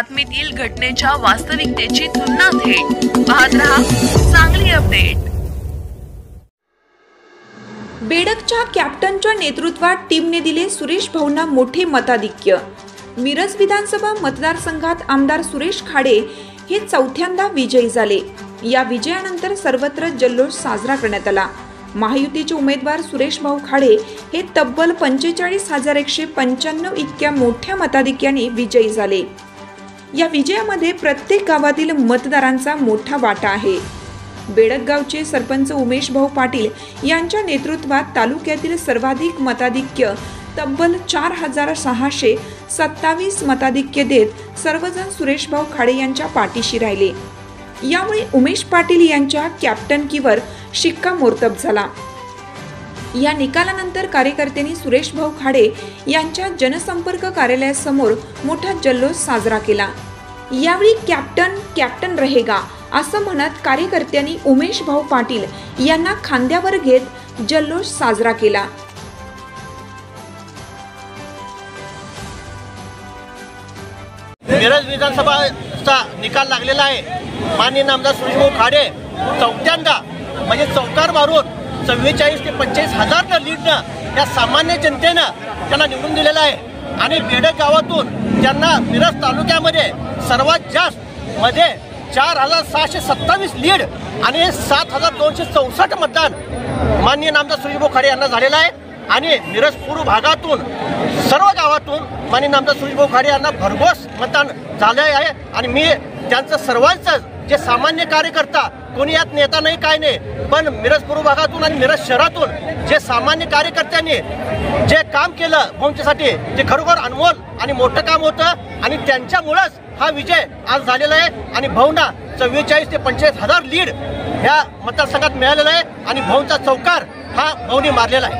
बातमीतील घटनेच्या वास्तविकतेची तुलना थेट पाहत रहा सांगली अपडेट। बेडकच्या कॅप्टनच्या नेतृत्वात टीमने दिले सुरेश भाऊंना मोठे मताधिक्य। मिरज विधानसभा मतदारसंघात आमदार सुरेश खाडे हे चौथ्यांदा विजयी झाले। या विजयानंतर सर्वत्र जल्लोष साजरा करण्यात आला। महायुतीचे उमेदवार सुरेश भाऊ खाडे हे तब्बल 45,195 इतक्या मोठ्या मताधिक्याने विजयी झाले। या विजयामध्ये प्रत्येक गावातील मतदारांचा मोठा वाटा आहे। बेडक गावचे सरपंच उमेश भाऊ पाटील यांच्या नेतृत्वात तालुक्यातील सर्वाधिक मताधिक्य तब्बल 4,627 मताधिक्य देत सर्वजण सुरेश भाऊ खाडे यांच्या पाठीशी राहिले। यामुळे उमेश पाटील यांच्या कॅप्टनकीवर शिक्कामोर्तब झाला। या निकालानंतर कार्यकर्त्यांनी सुरेश भाऊ खाडे यांच्या जनसंपर्क कार्यालयासमोर मोठा जल्लोष साजरा केला। यावेळी कॅप्टन रहेगा असं म्हणत कार्यकर्त्यांनी उमेश भाऊ पाटील यांना खांद्यावर घेत जल्लोष साजरा केला। मिरज विधानसभाचा निकाल लागलेला आहे। माननीय आमदार सुरेश भाऊ खाडे चौथ्यांदा म्हणजे चौकार मारून 44 ते 45,000 लीडनं या सामान्य जनतेनं त्यांना निवडून दिलेला आहे। आणि बेडक गावातून त्यांना मिरज तालुक्यामध्ये सर्वात जास्त मध्ये 4,627 लीड आणि 7,264 मतदान माननीय आमदार सुरेश भाऊ खाडे यांना झालेला आहे। आणि मिरज पूर्व भागातून सर्व गावातून माननीय आमदार सुरेश भाऊ खाडे यांना भरघोस मतदान झाले आहे। आणि मी त्यांचं सर्वांचं जे सामान्य कार्यकर्ता कोणी यात नेता नाही काय नाही, पण मिरज पूर्व भागातून आणि मिरज शहरातून जे सामान्य कार्यकर्त्यांनी जे काम केलं भाऊंच्यासाठी ते खरोखर अनमोल आणि मोठं काम होतं। आणि त्यांच्यामुळेच हा विजय आज झालेला आहे। आणि भाऊंना 44 ते 45,000 लीड ह्या मतदारसंघात मिळालेला आहे। आणि भाऊंचा चौकार हा भाऊनी मारलेला आहे।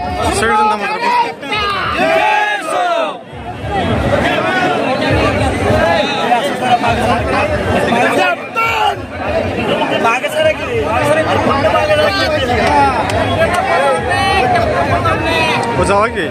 जावा की